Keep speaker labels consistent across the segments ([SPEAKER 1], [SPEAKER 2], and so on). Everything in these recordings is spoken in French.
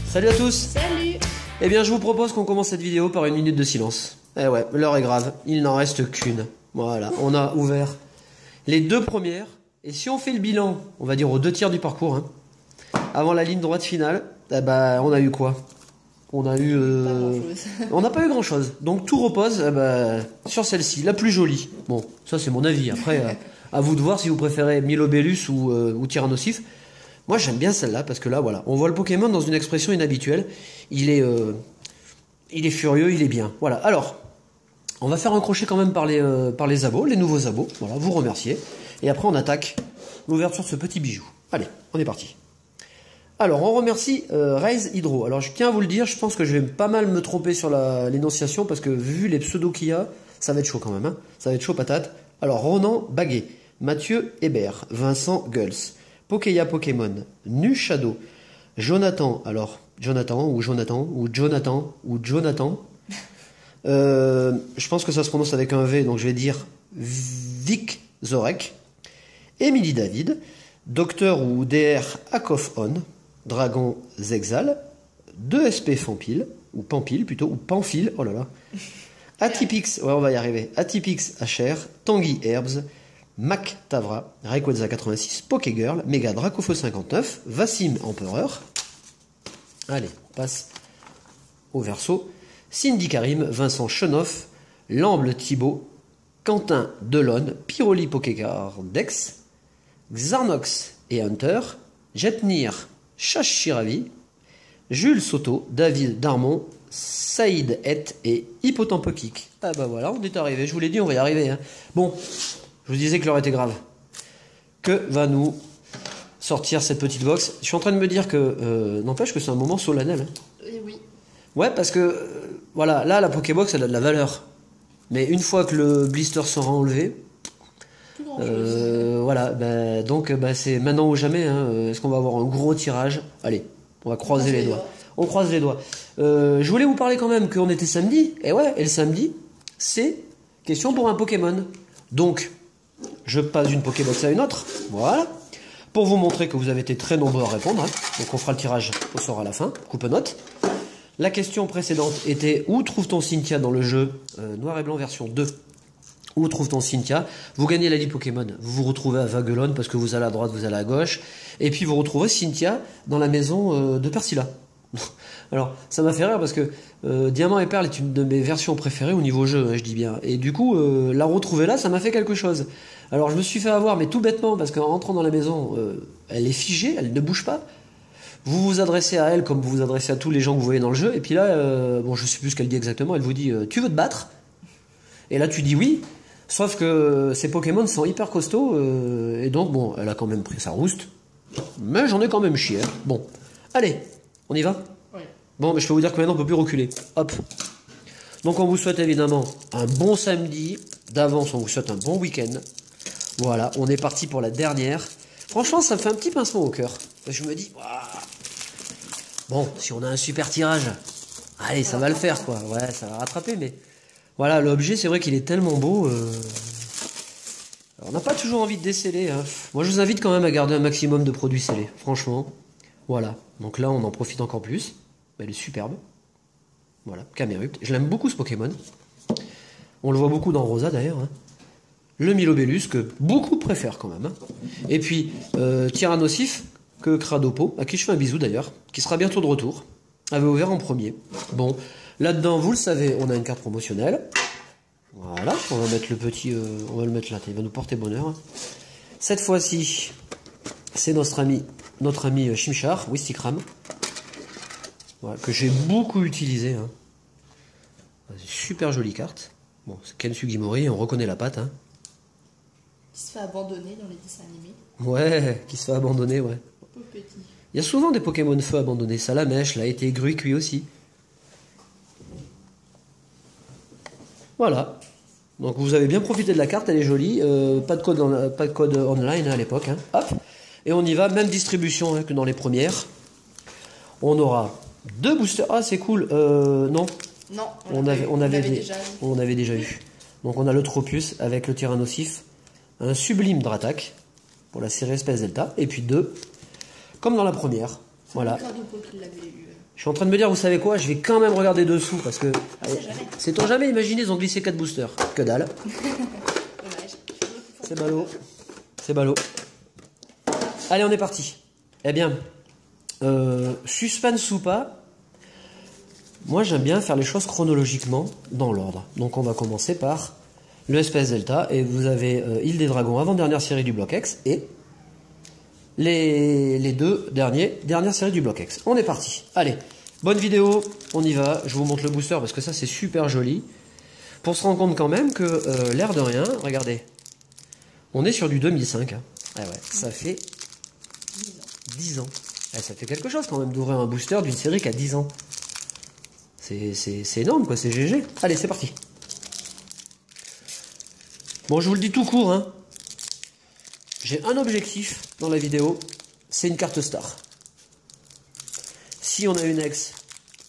[SPEAKER 1] Salut à tous.
[SPEAKER 2] Salut.
[SPEAKER 1] Eh bien, je vous propose qu'on commence cette vidéo par une minute de silence. Eh ouais, l'heure est grave, il n'en reste qu'une. Voilà, on a ouvert les deux premières. Et si on fait le bilan, on va dire aux 2 tiers du parcours, hein, avant la ligne droite finale, eh ben, on a eu quoi? On a eu... on n'a pas eu grand chose. Donc tout repose sur celle-ci, la plus jolie. Bon, ça c'est mon avis. Après, à vous de voir si vous préférez Milobellus ou Tyrannosif. Moi j'aime bien celle-là parce que là, voilà, on voit le Pokémon dans une expression inhabituelle. Il est furieux, il est bien. Voilà, alors, on va faire un crochet quand même par les abos, les nouveaux abos. Voilà, vous remercier. Et après on attaque l'ouverture de ce petit bijou. Allez, on est parti. Alors, on remercie Raise Hydro. Alors, je tiens à vous le dire, je pense que je vais pas mal me tromper sur l'énonciation parce que vu les pseudos qu'il y a, ça va être chaud quand même. Hein, ça va être chaud patate. Alors, Ronan Baguet, Mathieu Hébert, Vincent Gulls, Pokéya Pokémon, Nu Shadow, Jonathan. Alors, Jonathan. Je pense que ça se prononce avec un V, donc je vais dire Vic Zorek, Émilie David, Docteur ou DR Akof On, Dragon Zexal, 2SP Pampil, ou Pampil plutôt, ou Pamphile, oh là là. Atypix, ouais on va y arriver, Atypix HR, Tanguy Herbs, Mac Tavra, Rayquaza 86, Pokégirl, Mega Dracofeu 59, Vassim Empereur. Allez, on passe au verso. Cindy Karim, Vincent Chenoff, Lamble Thibaut, Quentin Delon, Pyroli Pokégar Dex, Xarnox et Hunter, Jetnir Shashiravi, Jules Soto, David Darmon, Saïd Et et Hippotampokik. Ah bah voilà, on est arrivé, je vous l'ai dit, on va y arriver. Hein. Bon, je vous disais que l'heure était grave. Que va nous sortir cette petite box? Je suis en train de me dire que, n'empêche que c'est un moment solennel. Hein.
[SPEAKER 2] Oui.
[SPEAKER 1] Ouais, parce que, voilà, là, la Pokébox, elle a de la valeur. Mais une fois que le blister sera enlevé, voilà, donc c'est maintenant ou jamais. Hein, est-ce qu'on va avoir un gros tirage? Allez, on va croiser les doigts. On croise les doigts. Je voulais vous parler quand même qu'on était samedi. Et ouais, et le samedi, c'est question pour un Pokémon. Donc, je passe d'une Pokébox à une autre. Voilà. Pour vous montrer que vous avez été très nombreux à répondre. Hein. Donc on fera le tirage au sort à la fin. Coupe note. La question précédente était: où trouve-t-on Cynthia dans le jeu Noir et Blanc version 2? Où trouve-t-on Cynthia? Vous gagnez la ligue Pokémon. Vous vous retrouvez à Vaguelone parce que vous allez à droite, vous allez à gauche. Et puis vous retrouvez Cynthia dans la maison de Persilla. Alors, ça m'a fait rire parce que Diamant et Perle est une de mes versions préférées au niveau jeu, hein, je dis bien. Et du coup, la retrouver là, ça m'a fait quelque chose. Alors, je me suis fait avoir, mais tout bêtement, parce qu'en rentrant dans la maison, elle est figée, elle ne bouge pas. Vous vous adressez à elle comme vous vous adressez à tous les gens que vous voyez dans le jeu. Et puis là, bon, je sais plus ce qu'elle dit exactement. Elle vous dit tu veux te battre? Et là, tu dis oui. Sauf que ces Pokémon sont hyper costauds. Et donc, bon, elle a quand même pris sa rouste. Mais j'en ai quand même chié. Hein. Bon, allez, on y va?
[SPEAKER 2] Oui.
[SPEAKER 1] Bon, mais je peux vous dire que maintenant, on peut plus reculer. Hop. Donc, on vous souhaite évidemment un bon samedi. D'avance, on vous souhaite un bon week-end. Voilà, on est parti pour la dernière. Franchement, ça me fait un petit pincement au cœur. Je me dis, bon, si on a un super tirage, allez, ça va le faire, quoi. Ouais, ça va rattraper, mais voilà, l'objet, c'est vrai qu'il est tellement beau. On n'a pas toujours envie de déceler. Hein. Moi, je vous invite quand même à garder un maximum de produits scellés, franchement. Voilà, donc là, on en profite encore plus. Elle est superbe. Voilà, Camerupt. Je l'aime beaucoup, ce Pokémon. On le voit beaucoup dans Rosa, d'ailleurs. Hein. Le Milobellus, que beaucoup préfèrent quand même. Hein. Et puis, Tyrannosif, que Cradopo, à qui je fais un bisou d'ailleurs, qui sera bientôt de retour, avait ouvert en premier. Bon, là-dedans, vous le savez, on a une carte promotionnelle. Voilà, on va mettre le petit, on va le mettre là, il va nous porter bonheur. Hein. Cette fois-ci, c'est notre ami Chimchar, Wistikram, voilà, que j'ai beaucoup utilisé. Hein. Super jolie carte. Bon, c'est Ken Sugimori, on reconnaît la patte. Hein.
[SPEAKER 2] Qui se fait abandonner dans les dessins animés.
[SPEAKER 1] Ouais, qui se fait abandonner, ouais.
[SPEAKER 2] Pauvre petit.
[SPEAKER 1] Il y a souvent des Pokémon feu abandonnés. Salamèche, là, a été aigru cuit aussi. Voilà. Donc vous avez bien profité de la carte, elle est jolie. Pas de code online hein, à l'époque. Hein. Hop. Et on y va, même distribution hein, que dans les premières. On aura 2 boosters. Ah, c'est cool. Non.
[SPEAKER 2] Non,
[SPEAKER 1] on avait déjà eu. Donc on a le Tropius avec le Tyrannosif. Un sublime Dratak. pour la série Espèce Delta. Et puis 2, comme dans la première. Voilà. Je suis en train de me dire, vous savez quoi, je vais quand même regarder dessous parce que. Sait-on jamais, imaginez, ils ont glissé 4 boosters. Que dalle. C'est ballot. C'est ballot. Allez, on est parti. Eh bien, suspense ou pas, moi j'aime bien faire les choses chronologiquement dans l'ordre. Donc on va commencer par le Espèce Delta et vous avez Île des Dragons, avant-dernière série du bloc X et les deux dernière série du bloc X. On est parti. Allez, bonne vidéo, on y va. Je vous montre le booster parce que ça c'est super joli. Pour se rendre compte quand même que l'air de rien, regardez, on est sur du 2005. Hein. Ah ouais, ça fait 10 ans. Ah, ça fait quelque chose quand même d'ouvrir un booster d'une série qui a 10 ans. C'est énorme quoi, c'est GG. Allez, c'est parti. Bon, je vous le dis tout court, hein. J'ai un objectif dans la vidéo, c'est une carte star. Si on a une ex,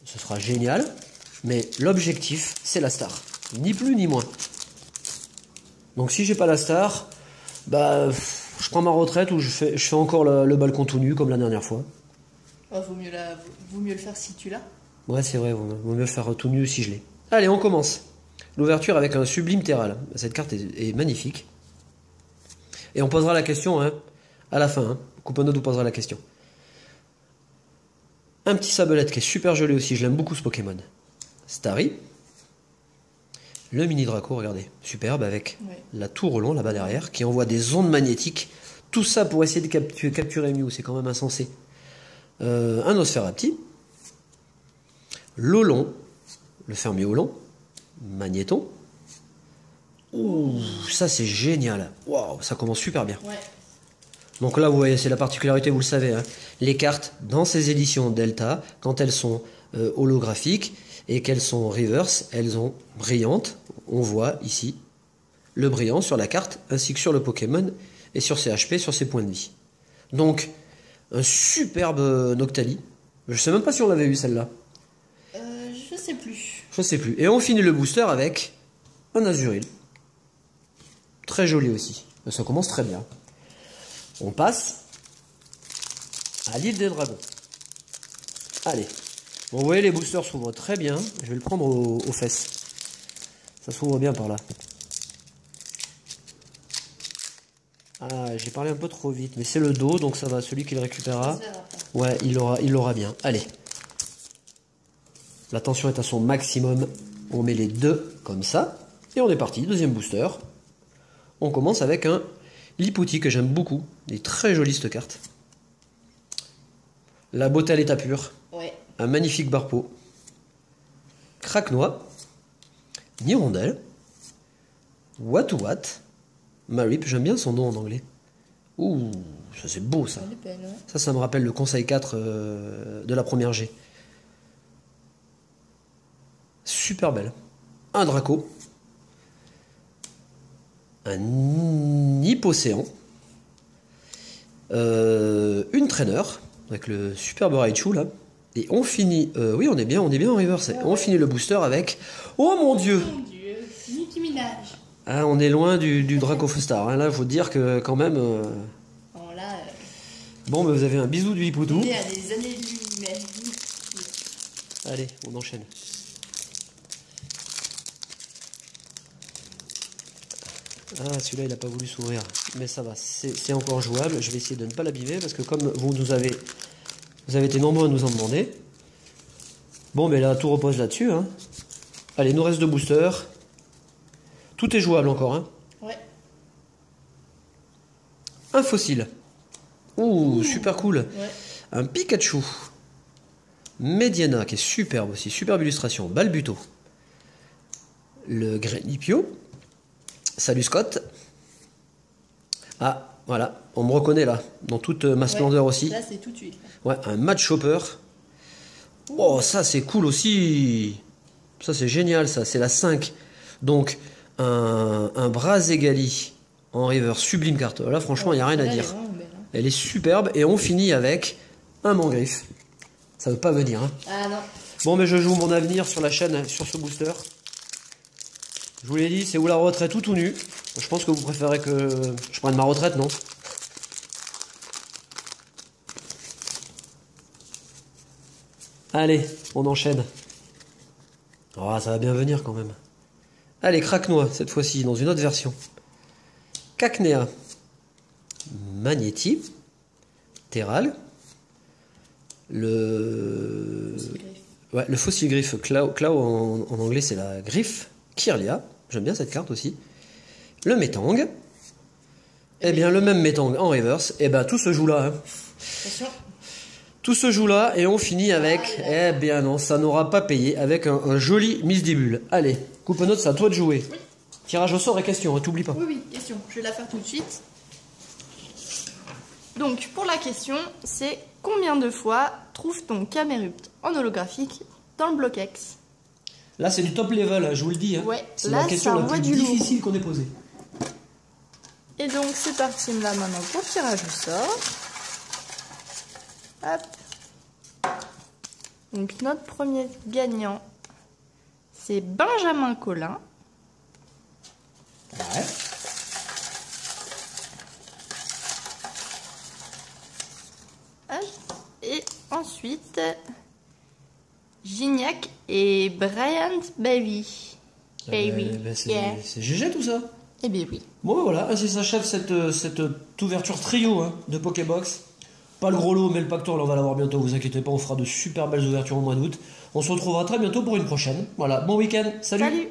[SPEAKER 1] ce sera génial, mais l'objectif, c'est la star. Ni plus ni moins. Donc si j'ai pas la star, bah, je prends ma retraite ou je fais encore le balcon tout nu comme la dernière fois.
[SPEAKER 2] Oh, vaut mieux le faire si tu l'as.
[SPEAKER 1] Ouais, c'est vrai, vaut mieux le faire tout nu si je l'ai. Allez, on commence. L'ouverture avec un sublime terral. Cette carte est magnifique. Et on posera la question hein, à la fin. Hein. Couponneau vous posera la question. Un petit Sablette qui est super joli aussi. Je l'aime beaucoup ce Pokémon. Starry. Le mini Draco, regardez. Superbe avec la tour Roland là-bas derrière qui envoie des ondes magnétiques. Tout ça pour essayer de capturer Mew. C'est quand même insensé. Un Nosferapti. Lolon. Le Fermiolon. Magnéton. Ouh, ça c'est génial. Waouh, ça commence super bien. Ouais. Donc là, vous voyez, c'est la particularité, vous le savez. Hein. Les cartes dans ces éditions Delta, quand elles sont holographiques et qu'elles sont reverse, elles sont brillantes. On voit ici le brillant sur la carte, ainsi que sur le Pokémon et sur ses HP, sur ses points de vie. Donc, un superbe Noctali. Je sais même pas si on l'avait eu celle-là.
[SPEAKER 2] Je sais plus.
[SPEAKER 1] Je sais plus. Et on finit le booster avec un Azuril. Très joli aussi. Ça commence très bien. On passe à l'île des dragons. Allez. Bon, vous voyez, les boosters s'ouvrent très bien. Je vais le prendre aux fesses. Ça s'ouvre bien par là. Ah, j'ai parlé un peu trop vite. Mais c'est le dos, donc ça va. Celui qui le récupérera. Ouais, il l'aura bien. Allez. La tension est à son maximum. On met les deux comme ça. Et on est parti. Deuxième booster. On commence avec un Lipouti que j'aime beaucoup. Il est très joli cette carte. La beauté à l'état pur. Ouais. Un magnifique Barpo. Craquenois. Nirondelle. What What. Marip, j'aime bien son nom en anglais. Ouh, ça c'est beau ça. Ça me rappelle le conseil 4 de la première G. Super belle. Un Draco. Un Hippocéan. Une Trainer. Avec le superbe Raichu là. Et on finit. Oui, on est bien en reverse. On finit le booster avec. Oh mon dieu!
[SPEAKER 2] Oh mon dieu! Nicki Minaj.
[SPEAKER 1] Ah, on est loin du Draco Star. Hein. Là, il faut dire que quand même. Bon, bah, vous avez un bisou du Hippoutou.
[SPEAKER 2] On est à des années-lumière.
[SPEAKER 1] Allez, on enchaîne. Ah, celui-là, il n'a pas voulu s'ouvrir. Mais ça va, c'est encore jouable. Je vais essayer de ne pas l'abîmer parce que comme vous avez été nombreux à nous en demander. Bon, mais là, tout repose là-dessus. Hein. Allez, il nous reste 2 boosters. Tout est jouable encore. Hein.
[SPEAKER 2] Ouais.
[SPEAKER 1] Un fossile. Ouh, super cool. Ouais. Un Pikachu. Mediana, qui est superbe aussi. Superbe illustration. Balbuto. Le Grenipio. Salut Scott. Ah, voilà. On me reconnaît là. Dans toute ma splendeur aussi.
[SPEAKER 2] Là, c'est tout de suite.
[SPEAKER 1] Ouais, un Match Chopper. Oh, ça c'est cool aussi. Ça c'est génial, ça. C'est la 5. Donc, un Brazegali en river sublime carte. Là, franchement, il n'y a rien à dire. Elle est superbe. Et on finit avec un Mangriffe. Ça ne veut pas venir. Hein.
[SPEAKER 2] Ah non.
[SPEAKER 1] Bon, mais je joue mon avenir sur la chaîne, sur ce booster. Je vous l'ai dit, c'est ou la retraite ou tout nu. Je pense que vous préférez que je prenne ma retraite, non? Allez, on enchaîne. Oh, ça va bien venir quand même. Allez, Craquenois, cette fois-ci, dans une autre version. Cacnea. Magnéti. Terral. Le fossile griffe. Claw en anglais, c'est la griffe. Kirlia. J'aime bien cette carte aussi. Le Métang. Eh bien, le même Métang en reverse. Eh bien, tout se joue là. Hein.
[SPEAKER 2] Attention.
[SPEAKER 1] Tout se joue là et on finit avec... Eh bien non, ça n'aura pas payé. Avec un joli Misdibule. Allez, coupe note, c'est à toi de jouer.
[SPEAKER 2] Oui.
[SPEAKER 1] Tirage au sort et question, hein, t'oublies pas.
[SPEAKER 2] Oui, oui, question. Je vais la faire tout de suite. Donc, pour la question, c'est combien de fois trouve-t-on Camerupt en holographique dans le Block-X?
[SPEAKER 1] Là, c'est du top level, hein, je vous le dis. Hein.
[SPEAKER 2] Ouais,
[SPEAKER 1] c'est
[SPEAKER 2] là,
[SPEAKER 1] la question
[SPEAKER 2] ça
[SPEAKER 1] la
[SPEAKER 2] envoie
[SPEAKER 1] plus
[SPEAKER 2] du lourd.
[SPEAKER 1] difficile qu'on ait posée.
[SPEAKER 2] Et donc, c'est parti là maintenant pour le tirage au sort. Hop. Donc, notre premier gagnant, c'est Benjamin Collin.
[SPEAKER 1] Ouais.
[SPEAKER 2] Hop. Et ensuite, Gignac et Bryant Baby.
[SPEAKER 1] C'est GG tout ça.
[SPEAKER 2] Eh bien oui.
[SPEAKER 1] Bon voilà, ainsi s'achève cette ouverture trio hein, de Pokébox. Pas le gros lot, mais le pactole, on va l'avoir bientôt, vous inquiétez pas, on fera de super belles ouvertures au mois d'août. On se retrouvera très bientôt pour une prochaine. Voilà, bon week-end, salut.
[SPEAKER 2] Salut.